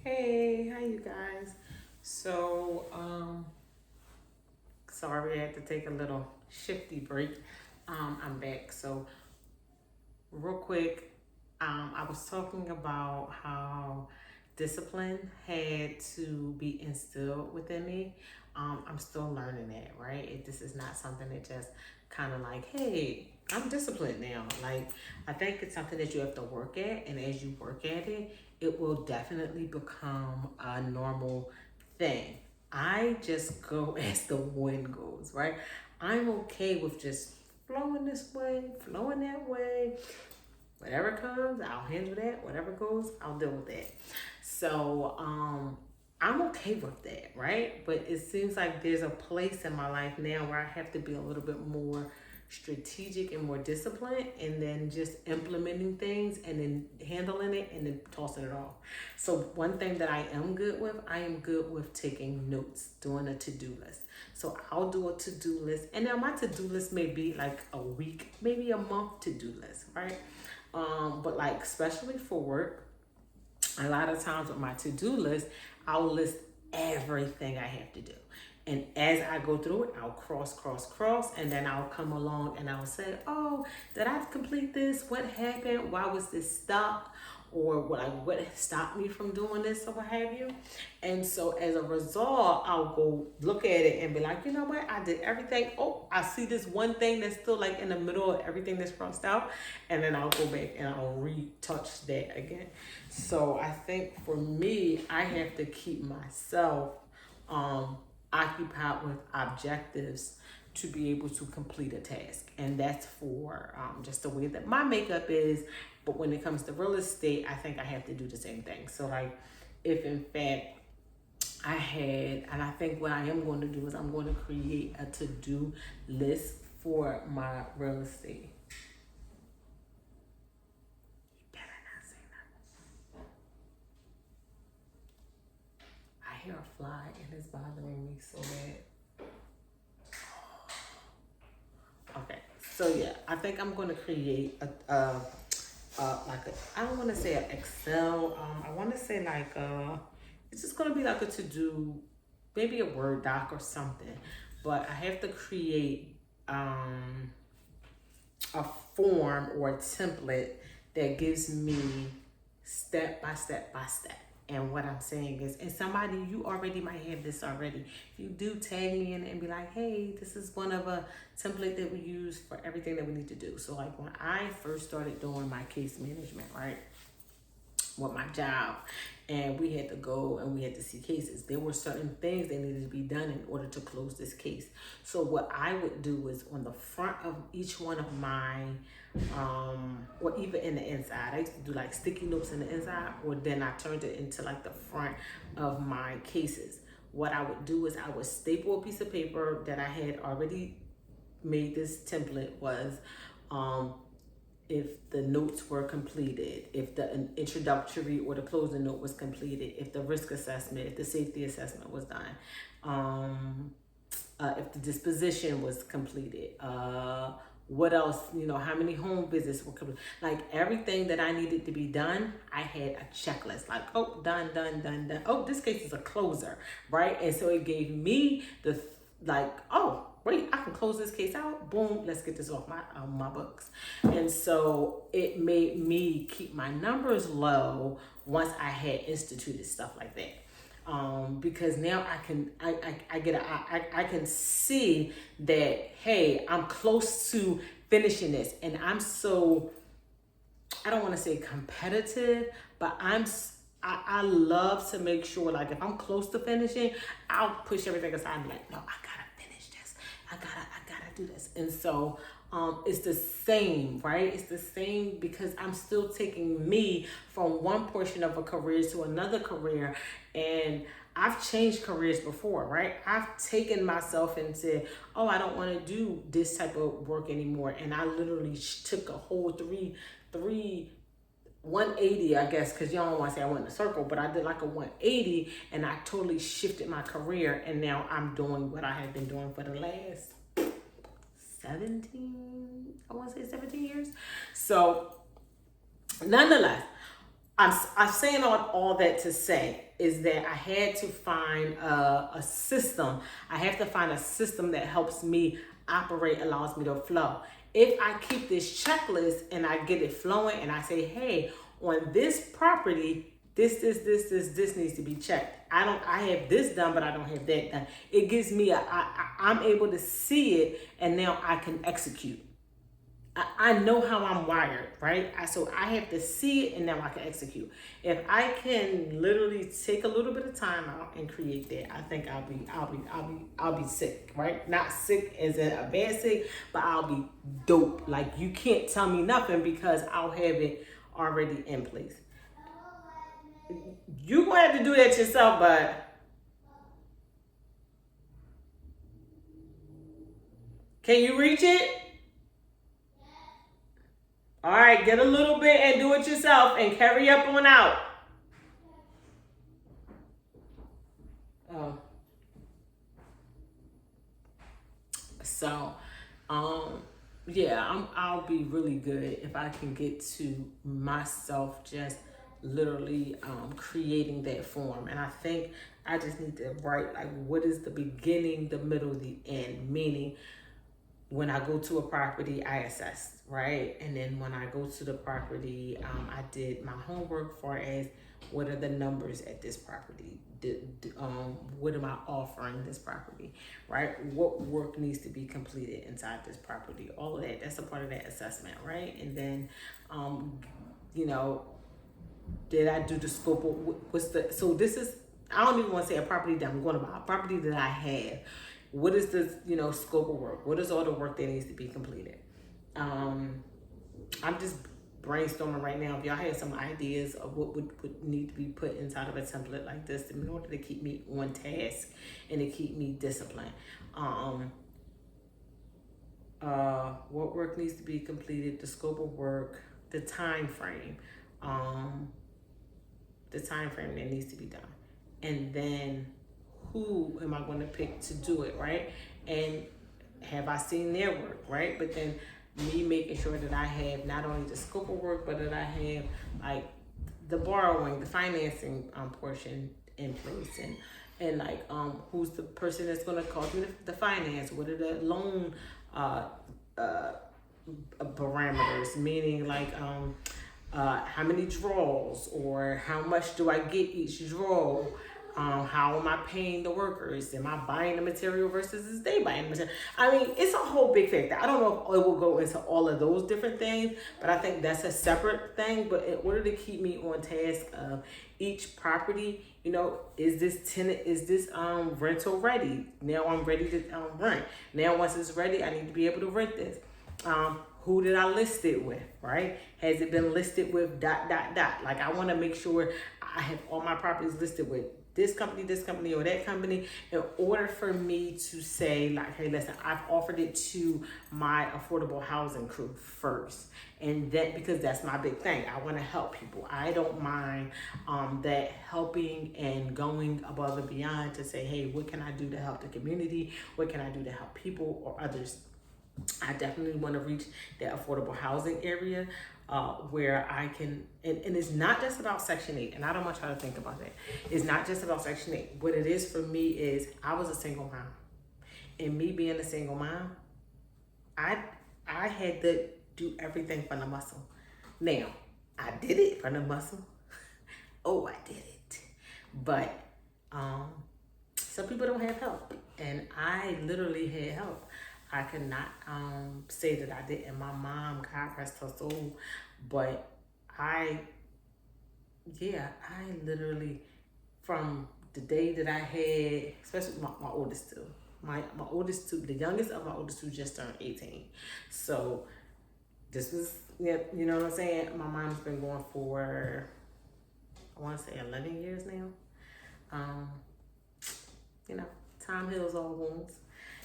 Hey, how you guys? So, sorry I had to take a little shifty break. I'm back. So, real quick, I was talking about how discipline had to be instilled within me. I'm still learning that, right? This is not something that just kind of like, hey, I'm disciplined now. Like, I think it's something that you have to work at, and as you work at it, it will definitely become a normal thing. I just go as the wind goes, right? I'm okay with just flowing this way, flowing that way. Whatever comes, I'll handle that. Whatever goes, I'll deal with that. So, I'm okay with that, right? But it seems like there's a place in my life now where I have to be a little bit more strategic and more disciplined, and then just implementing things and then handling it and then tossing it off. So one thing that I am good with, I am good with taking notes, doing a to-do list. So I'll do a to-do list, and now my to-do list may be like a week, maybe a month to-do list, right? But like especially for work, a lot of times with my to-do list, I'll list everything I have to do. And as I go through it, I'll cross, and then I'll come along and I'll say, oh, did I complete this? What happened? Why was this stopped? Or what stopped me from doing this or what have you. And so as a result, I'll go look at it and be like, you know what, I did everything. Oh, I see this one thing that's still like in the middle of everything that's crossed out. And then I'll go back and I'll retouch that again. So I think for me, I have to keep myself um, occupied with objectives to be able to complete a task. And that's for just the way that my makeup is. But when it comes to real estate, I think I have to do the same thing. So, like, if in fact I had, and I think what I am going to do is I'm going to create a to do list for my real estate. You better not say nothing. I hear a fly and it's bothering me so bad. Okay, so yeah, I think I'm going to create like a, I don't want to say an Excel. I want to say like it's just gonna be like a to do, maybe a Word doc or something. But I have to create a form or a template that gives me step by step by step. And what I'm saying is, and somebody, you already might have this already. If you do, tag me in and be like, hey, this is one of a template that we use for everything that we need to do. So like when I first started doing my case management, right, with my job, and we had to go and we had to see cases, there were certain things that needed to be done in order to close this case. So what I would do is on the front of each one of my or even in the inside, I used to do like sticky notes in the inside, or then I turned it into like the front of my cases. What I would do is I would staple a piece of paper that I had already made. This template was um if the notes were completed, if the introductory or the closing note was completed, if the risk assessment, if the safety assessment was done, if the disposition was completed, what else, how many home visits were completed. Like everything that I needed to be done, I had a checklist. Like, oh, done, done, done, done. Oh, this case is a closer, right? And so it gave me the like, oh, wait, I can close this case out. Boom, let's get this off my books. And so it made me keep my numbers low once I had instituted stuff like that. Because now I can see that, hey, I'm close to finishing this, and I'm so, I don't want to say competitive, but I love to make sure, like, if I'm close to finishing, I'll push everything aside and be like, no, I gotta finish this. I gotta do this. And so it's the same, right? It's the same because I'm still taking me from one portion of a career to another career. And I've changed careers before, right? I've taken myself and said, oh, I don't want to do this type of work anymore. And I literally took a whole three 180, I guess, because y'all don't want to say I went in a circle, but I did like a 180, and I totally shifted my career, and now I'm doing what I have been doing for the last 17, I want to say 17 years. So nonetheless, I'm saying all that to say is that I had to find a system. I have to find a system that helps me operate, allows me to flow. If I keep this checklist and I get it flowing and I say, hey, on this property, this needs to be checked. I have this done, but I don't have that done. It gives me I'm able to see it, and now I can execute. I know how I'm wired, right? So I have to see it and now I can execute. If I can literally take a little bit of time out and create that, I think I'll be sick, right? Not sick as in a bad sick, but I'll be dope. Like you can't tell me nothing because I'll have it already in place. You gonna have to do that yourself, but can you reach it? All right, get a little bit and do it yourself and carry up on out. Oh. So, yeah, I'll be really good if I can get to myself just literally creating that form. And I think I just need to write like what is the beginning, the middle, the end, meaning when I go to a property, I assess, right? And then when I go to the property, I did my homework for as what are the numbers at this property? What am I offering this property, right? What work needs to be completed inside this property? All of that, that's a part of that assessment, right? And then, you know, did I do the scope of, so this is, I don't even want to say a property that I'm going to buy, a property that I have. What is the, scope of work? What is all the work that needs to be completed? I'm just brainstorming right now. If y'all have some ideas of what would need to be put inside of a template like this in order to keep me on task and to keep me disciplined. What work needs to be completed, the scope of work, the time frame, that needs to be done. And then who am I going to pick to do it, right? And have I seen their work, right? But then me making sure that I have not only the scope of work, but that I have like the borrowing, the financing portion in place, and like who's the person that's going to call through the finance? What are the loan parameters? Meaning like how many draws or how much do I get each draw? How am I paying the workers? Am I buying the material versus is they buying the material? I mean, it's a whole big factor. I don't know if it will go into all of those different things, but I think that's a separate thing. But in order to keep me on task of each property, is this tenant, is this rental ready? Now I'm ready to rent. Now once it's ready, I need to be able to rent this. Who did I list it with, right? Has it been listed with ... Like I want to make sure I have all my properties listed with this company, or that company, in order for me to say like, hey, listen, I've offered it to my affordable housing crew first. And that, because that's my big thing. I want to help people. I don't mind that helping and going above and beyond to say, hey, what can I do to help the community? What can I do to help people or others? I definitely want to reach that affordable housing area where I can, and it's not just about Section 8, and I don't want y'all to think about that. It's not just about Section 8. What it is for me is I was a single mom. And me being a single mom, I had to do everything from the muscle. Now, I did it from the muscle. Oh, I did it. But some people don't have help. And I literally had help. I could not say that I didn't. My mom, God rest her soul, but I literally, from the day that I had, especially my oldest two, my oldest two, the youngest of my oldest two just turned 18. So this was, you know what I'm saying? My mom's been going for, I want to say 11 years now. Time heals all wounds.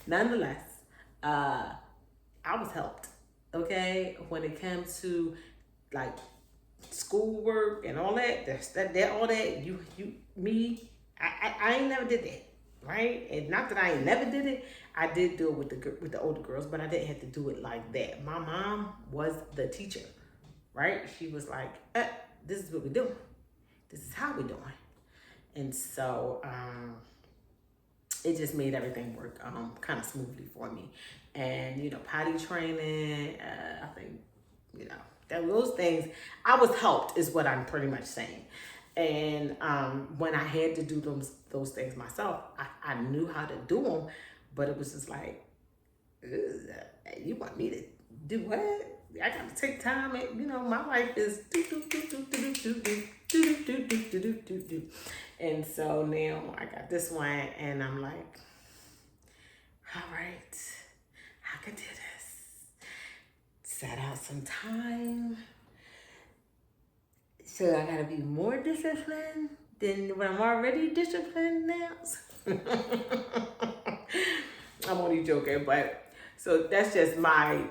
Nonetheless, I was helped, okay? When it comes to like schoolwork and all that, all that, I ain't never did that, right? And not that I ain't never did it, I did do it with the older girls, but I didn't have to do it like that. My mom was the teacher, right? She was like, this is what we're doing. This is how we're doing. And so it just made everything work kind of smoothly for me. And, potty training, I think, those things, I was helped is what I'm pretty much saying. And when I had to do those things myself, I knew how to do them, but it was just like, you want me to do what? I got to take time. And, my life is do. And so now I got this one, and I'm like, all right, I can do this. Set out some time. So I gotta be more disciplined than when I'm already disciplined now. I'm only joking, but so that's just my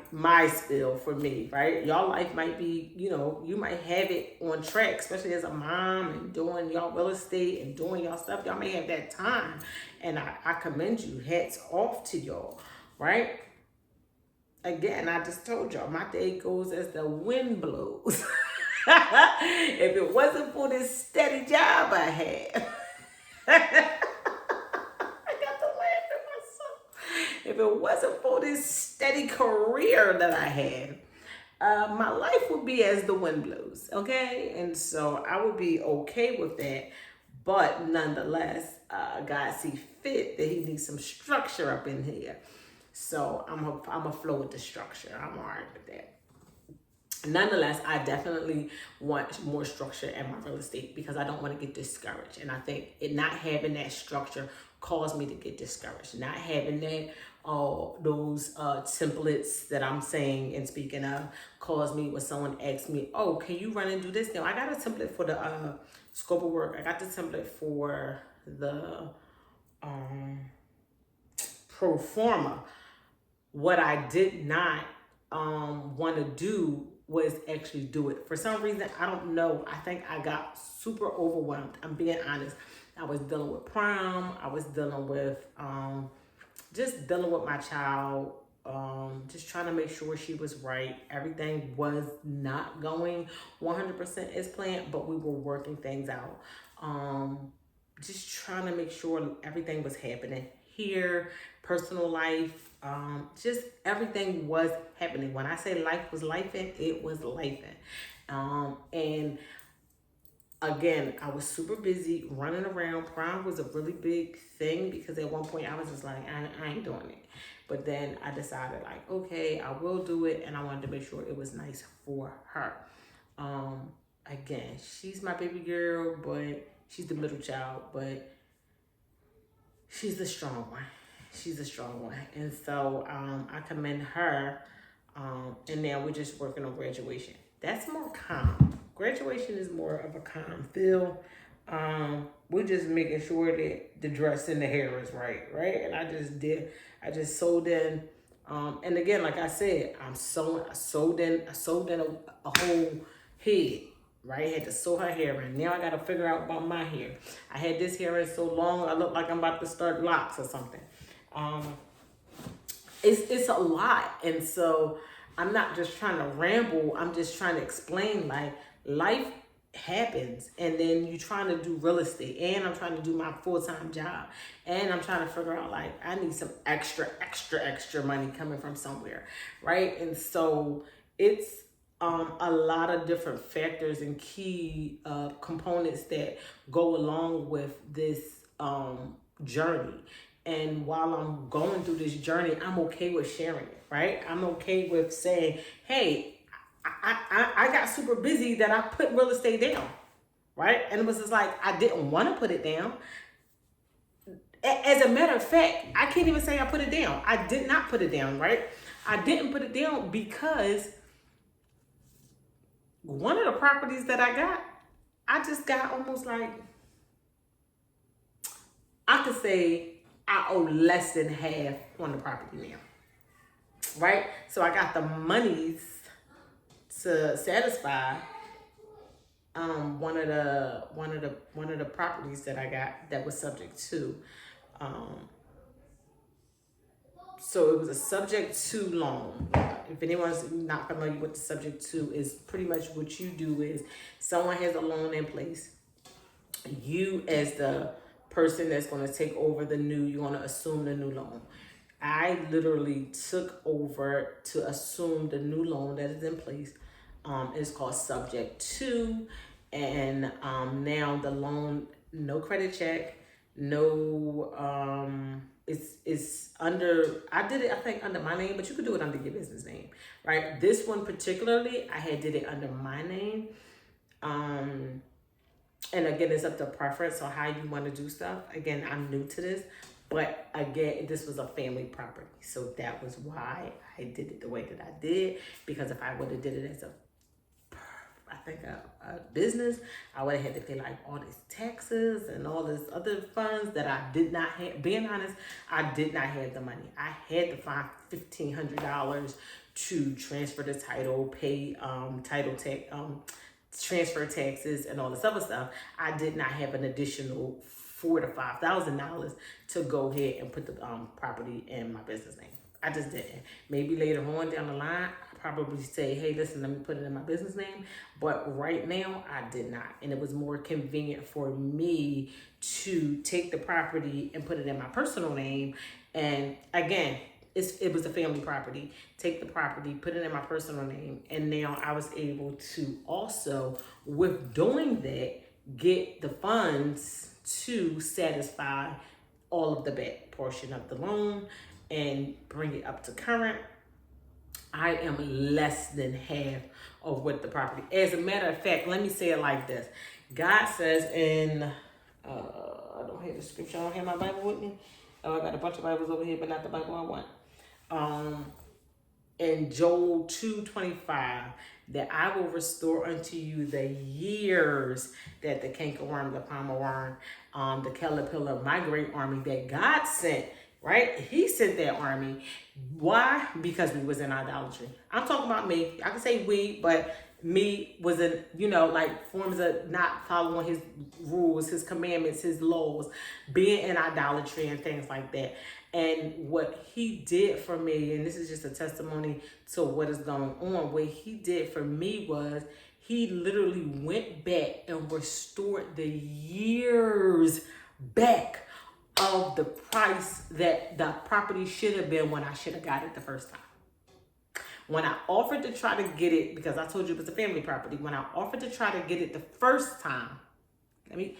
spill for me, right? Y'all life might be, you might have it on track, especially as a mom and doing y'all real estate and doing y'all stuff. Y'all may have that time, and I commend you. Hats off to y'all, right? Again, I just told y'all, my day goes as the wind blows. If it wasn't for this steady job I had, I got to laugh at myself. If it wasn't for this steady career that I had, my life would be as the wind blows, okay? And so I would be okay with that. But nonetheless, God see fit that he needs some structure up in here. So I'm a flow with the structure. I'm all right with that. Nonetheless, I definitely want more structure in my real estate because I don't want to get discouraged. And I think not having that structure caused me to get discouraged. Not having that, those templates that I'm saying and speaking of caused me when someone asked me, oh, can you run and do this now? I got a template for the scope of work. I got the template for the pro forma. What I did not want to do was actually do it. For some reason, I don't know. I think I got super overwhelmed. I'm being honest. I was dealing with prom. I was dealing with just dealing with my child. Just trying to make sure she was right. Everything was not going 100% as planned, but we were working things out. Just trying to make sure everything was happening here, personal life, just everything was happening. When I say life was lifing, it was lifing. And again, I was super busy running around. Prom was a really big thing because at one point I was just like, I ain't doing it. But then I decided like, okay, I will do it. And I wanted to make sure it was nice for her. Again, she's my baby girl, but she's the middle child, but she's the strong one. She's a strong one. And so I commend her. And now we're just working on graduation. That's more calm. Graduation is more of a calm feel. We're just making sure that the dress and the hair is right? And I just sewed in. And again, like I said, I sewed in a whole head. Right, I had to sew her hair in. Now I got to figure out about my hair. I had this hair in so long, I look like I'm about to start locks or something. It's a lot, and so I'm not just trying to ramble. I'm just trying to explain like life happens, and then you're trying to do real estate, and I'm trying to do my full-time job, and I'm trying to figure out like I need some extra money coming from somewhere, right? And so it's a lot of different factors and key components that go along with this journey. And while I'm going through this journey, I'm okay with sharing it, right? I'm okay with saying, hey, I got super busy that I put real estate down, right? And it was just like, I didn't want to put it down. As a matter of fact, I can't even say I put it down. I did not put it down, right? I didn't put it down because one of the properties that I just got almost like, I could say I owe less than half on the property now, right? So I got the monies to satisfy one of the properties that I got that was subject to So it was a subject to loan. If anyone's not familiar with the subject to, is pretty much what you do is someone has a loan in place. You as the person that's going to take over you're going to assume the new loan. I literally took over to assume the new loan that is in place. It's called subject to, and now the loan, no credit check, no it's under, I did it I think under my name, but you could do it under your business name, right? This one particularly I had did it under my name. And again, it's up to preference on how you want to do stuff. Again, I'm new to this, but again, this was a family property, so that was why I did it the way that I did. Because if I would have did it as a business, I would have had to pay like all these taxes and all this other funds that I did not have. Being honest, I did not have the money. I had to find $1,500 to transfer the title, pay title tax, transfer taxes, and all this other stuff. I did not have an additional $4,000 to $5,000 to go ahead and put the property in my business name. I just didn't. Maybe later on down the line, I probably say, hey, listen, let me put it in my business name. But right now, I did not. And it was more convenient for me to take the property and put it in my personal name. And again, it was a family property. Take the property, put it in my personal name. And now I was able to also, with doing that, get the funds to satisfy all of the back portion of the loan and bring it up to current. I am less than half of what the property. As a matter of fact, let me say it like this. God says in, I don't have the scripture, I don't have my Bible with me. Oh, I got a bunch of Bibles over here, but not the Bible I want. In Joel 2:25, that I will restore unto you the years that the cankerworm, the palmer worm, the caterpillar, my great army that God sent, right? He sent that army. Why? Because we was in idolatry. I'm talking about me. I can say we, but me was in, like forms of not following his rules, his commandments, his laws, being in idolatry and things like that. And what he did for me, and this is just a testimony to what is going on, what he did for me was he literally went back and restored the years back of the price that the property should have been when I should have got it the first time. When I offered to try to get it, because I told you it was a family property, when I offered to try to get it the first time, it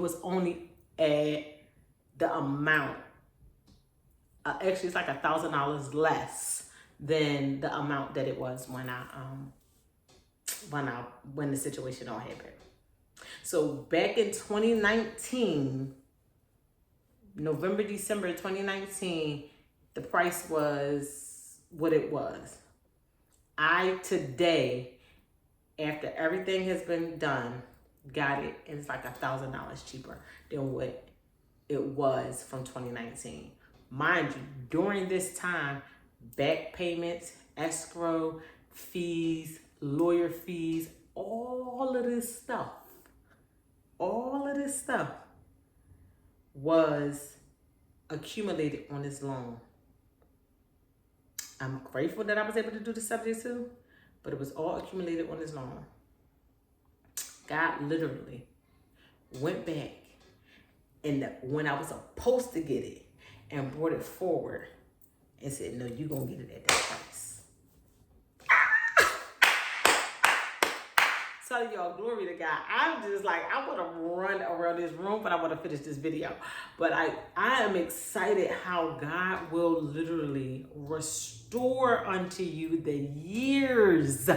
was only at the amount. Actually, it's like $1,000 less than the amount that it was when the situation all happened. So back in 2019, November, December 2019, the price was what it was. I today, after everything has been done, got it, and it's like $1,000 cheaper than what it was from 2019. Mind you, during this time, back payments, escrow, fees, lawyer fees, all of this stuff was accumulated on this loan. I'm grateful that I was able to do the subject to, but it was all accumulated on this loan. God literally went back and when I was supposed to get it and brought it forward and said, no, you're going to get it at that price. So y'all, glory to God. I'm just like, I want to run around this room, but I want to finish this video. But I am excited how God will literally restore unto you the years.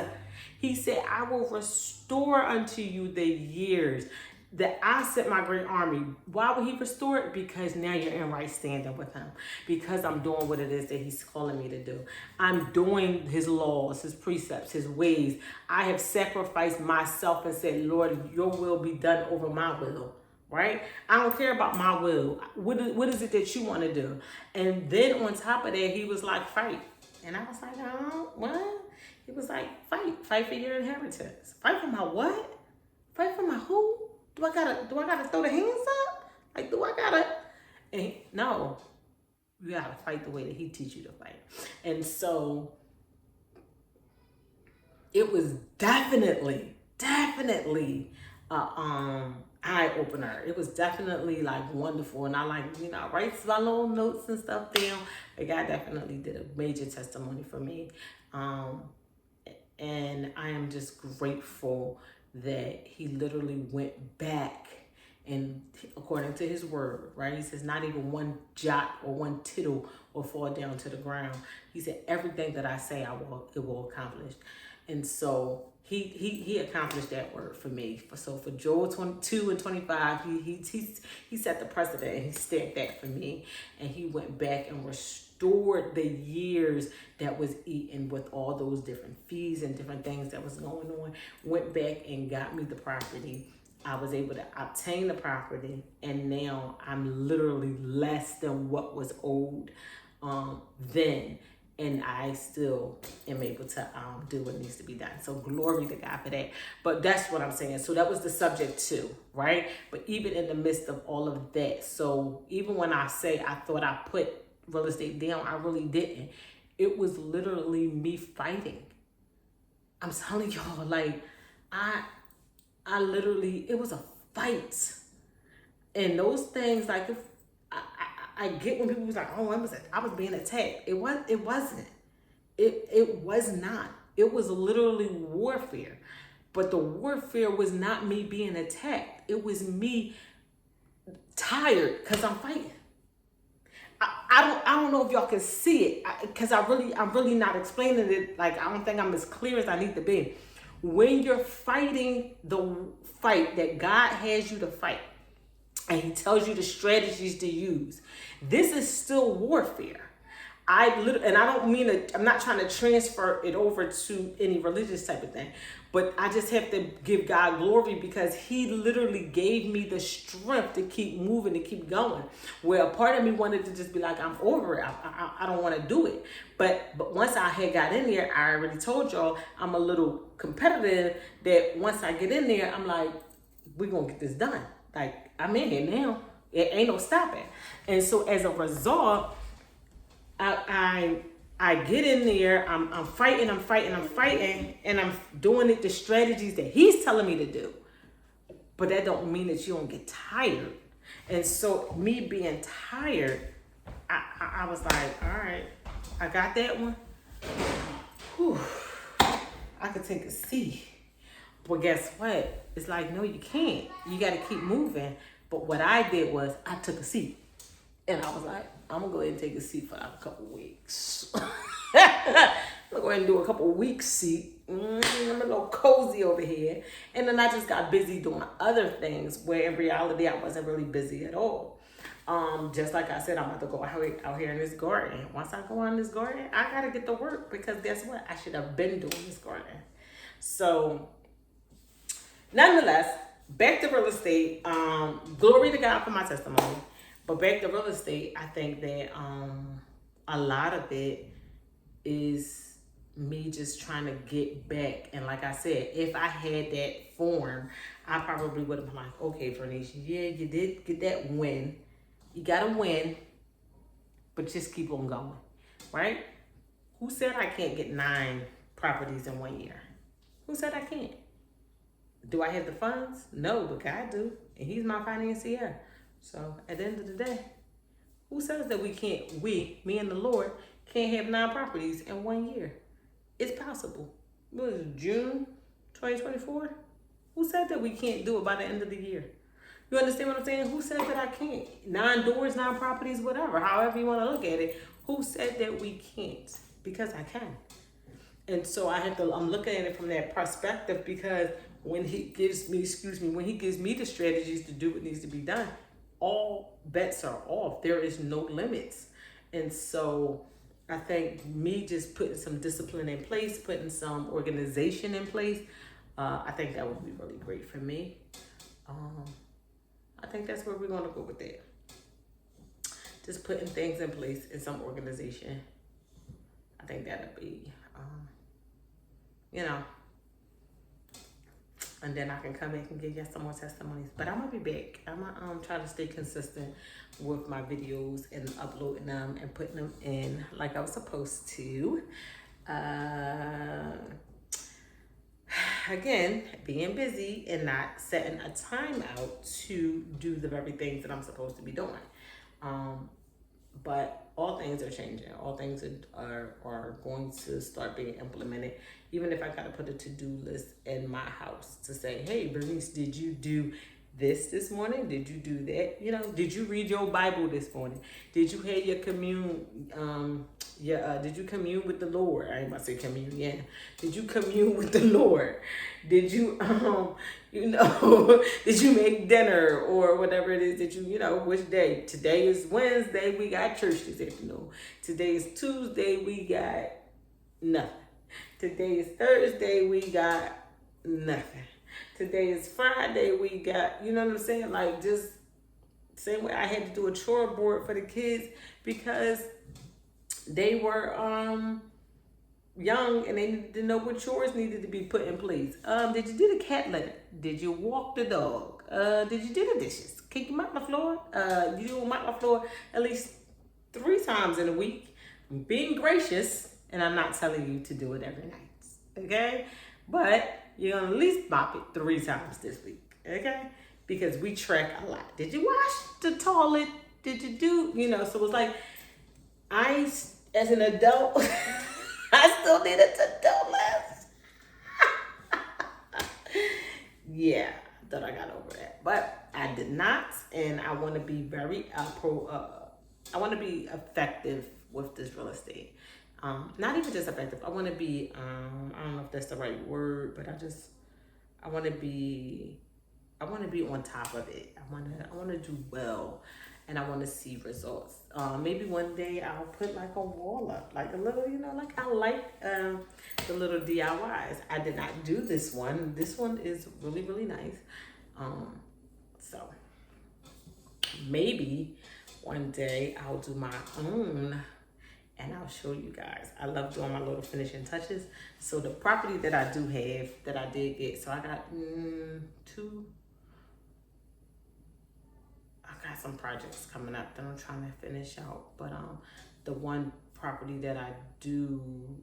He said, I will restore unto you the years that I sent my great army. Why would he restore it? Because now you're in right standing with him. Because I'm doing what it is that he's calling me to do. I'm doing his laws, his precepts, his ways. I have sacrificed myself and said, Lord, your will be done over my will. Right? I don't care about my will. What is it that you want to do? And then on top of that, he was like, fight. And I was like, oh, what? He was like, fight. Fight for your inheritance. Fight for my what? Fight for my who? Do I gotta throw the hands up? Like, do I gotta? And no, you gotta fight the way that he teach you to fight. And so it was definitely eye opener. It was definitely like wonderful, and I like, I write my little notes and stuff down. Like, God definitely did a major testimony for me, and I am just grateful that he literally went back, and according to his word, right? He says not even one jot or one tittle will fall down to the ground. He said everything that I say, it will accomplish. And so he accomplished that word for me. So for Joel 22 and 25, he set the precedent, and he stamped that for me. And he went back and restored the years that was eaten with all those different fees and different things that was going on. Went back and got me the property. I was able to obtain the property, and now I'm literally less than what was owed then. And I still am able to do what needs to be done. So glory to God for that. But that's what I'm saying. So that was the subject too, right? But even in the midst of all of that, so even when I say I thought I put real estate down, I really didn't. It was literally me fighting. I'm telling y'all, like, I literally, it was a fight. And those things, like, if I get when people was like, oh, I was being attacked. It wasn't. It was not. It was literally warfare. But the warfare was not me being attacked. It was me tired because I'm fighting. I don't know if y'all can see it, because I'm really not explaining it. Like, I don't think I'm as clear as I need to be. When you're fighting the fight that God has you to fight, and he tells you the strategies to use, this is still warfare. And I don't mean it, I'm not trying to transfer it over to any religious type of thing, but I just have to give God glory, because he literally gave me the strength to keep moving, to keep going. Where a part of me wanted to just be like, I'm over it. I don't want to do it. But once I had got in there, I already told y'all I'm a little competitive, that once I get in there, I'm like, we're going to get this done. Like, I'm in here now. It ain't no stopping. And so as a result, I get in there, I'm fighting, and I'm doing it the strategies that he's telling me to do. But that don't mean that you don't get tired. And so me being tired, I was like, all right, I got that one. Whew. I could take a seat. But guess what? It's like, no, you can't. You got to keep moving. But what I did was I took a seat. And I was like, I'm going to go ahead and take a seat for a couple weeks. I'm going to go ahead and do a couple weeks seat. I'm a little cozy over here. And then I just got busy doing other things, where in reality I wasn't really busy at all. Just like I said, I'm about to go out here in this garden. Once I go on this garden, I got to get to work, because guess what? I should have been doing this garden. So nonetheless, back to real estate. Glory to God for my testimony. But back to real estate, I think that a lot of it is me just trying to get back. And like I said, if I had that form, I probably would have been like, okay, Vernice, yeah, you did get that win. You got to win, but just keep on going, right? Who said I can't get 9 properties in 1 year? Who said I can't? Do I have the funds? No, but God do. And he's my financier. So at the end of the day, who says that me and the Lord, can't have 9 properties in 1 year? It's possible. What is it, June 2024? Who said that we can't do it by the end of the year? You understand what I'm saying? Who said that I can't? 9 doors, 9 properties, whatever. However you want to look at it. Who said that we can't? Because I can. And so I'm looking at it from that perspective, because when he gives me the strategies to do what needs to be done, all bets are off. There is no limits. And so I think me just putting some discipline in place, putting some organization in place, I think that would be really great for me. I think that's where we're going to go with that. Just putting things in place in some organization. I think that'll be, and then I can come back and give you some more testimonies. But I'm gonna be back. I'm gonna try to stay consistent with my videos and uploading them and putting them in like I was supposed to. Again, being busy and not setting a time out to do the very things that I'm supposed to be doing. But all things are changing. All things are going to start being implemented. Even if I got to put a to-do list in my house to say, hey, Bernice, did you do this morning? Did you do that? You know, did you read your Bible this morning? Did you have your did you commune with the Lord? I ain't about to say commune, yeah. Did you commune with the Lord? Did you, did you make dinner or whatever it is that you, which day? Today is Wednesday, we got church this afternoon. Today is Tuesday, we got nothing. Today is Thursday, we got nothing. Today is Friday, we got, you know what I'm saying? Like, just same way I had to do a chore board for the kids because they were young and they needed to know what chores needed to be put in place. Did you do the cat litter? Did you walk the dog? Did you do the dishes? Can you mop my floor? You mop my floor at least 3 times in a week. I'm being gracious, and I'm not telling you to do it every night, okay? But you're gonna at least mop it 3 times this week, okay? Because we track a lot. Did you wash the toilet? Did you do, so it's like, as an adult, I still needed to do less. Yeah, I thought I got over that. But I did not, and I want to be very I want to be effective with this real estate. Not even just effective. I want to be, I don't know if that's the right word, but I want to be on top of it. I want to do well, and I want to see results. Maybe one day I'll put like a wall up, like a little, like I like the little DIYs. I did not do this one. This one is really, really nice. So maybe one day I'll do my own and I'll show you guys. I love doing my little finishing touches. So the property that I do have, that I did get, so I got I got some projects coming up that I'm trying to finish out. But the one property that I do,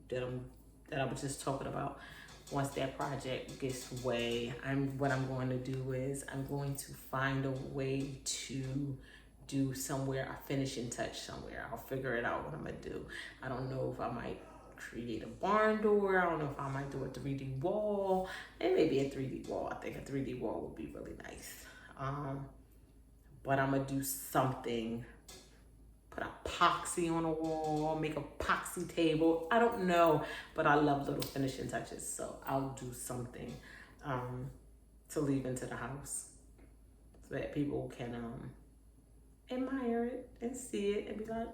that I was just talking about, once that project gets away, what I'm going to do is I'm going to find a way to do somewhere, a finishing touch somewhere. I'll figure it out what I'm gonna do. I don't know if I might create a barn door. I don't know if I might do a 3D wall. And maybe a 3D wall. I think a 3D wall would be really nice. But I'm gonna do something. Put epoxy on a wall, make a epoxy table. I don't know, but I love little finishing touches. So I'll do something to leave into the house so that people can admire it and see it and be like,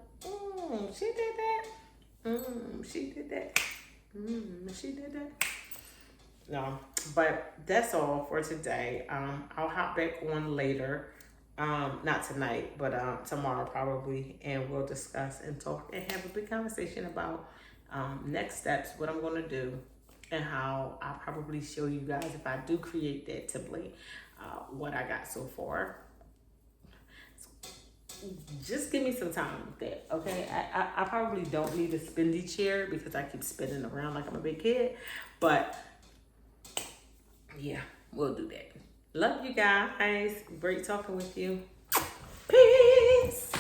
she did that. She did that. She did that. No, but that's all for today. I'll hop back on later. Not tonight, but tomorrow probably, and we'll discuss and talk and have a big conversation about next steps, what I'm going to do, and how I'll probably show you guys, if I do create that template, what I got so far. Just give me some time with that, okay? I probably don't need a spindy chair because I keep spinning around like I'm a big kid, but yeah, we'll do that. Love you guys. Great talking with you. Peace.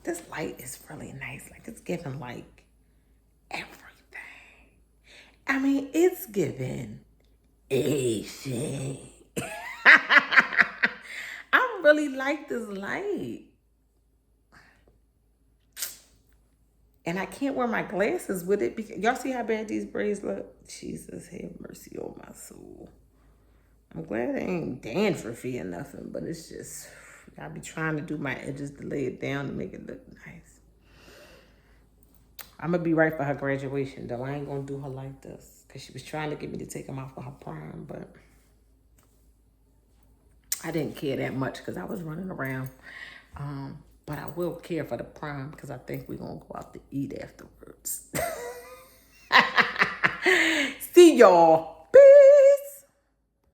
This light is really nice. Like, it's giving like everything. I mean, it's giving everything. I really like this light. And I can't wear my glasses with it because y'all see how bad these braids look? Jesus, have mercy on my soul. I'm glad it ain't dandruffy or nothing, but it's just, I be trying to do my edges to lay it down to make it look nice. I'm gonna be right for her graduation though. I ain't gonna do her like this because she was trying to get me to take them off for her prom, but I didn't care that much because I was running around. But I will care for the prom because I think we're gonna go out to eat afterwards. See y'all.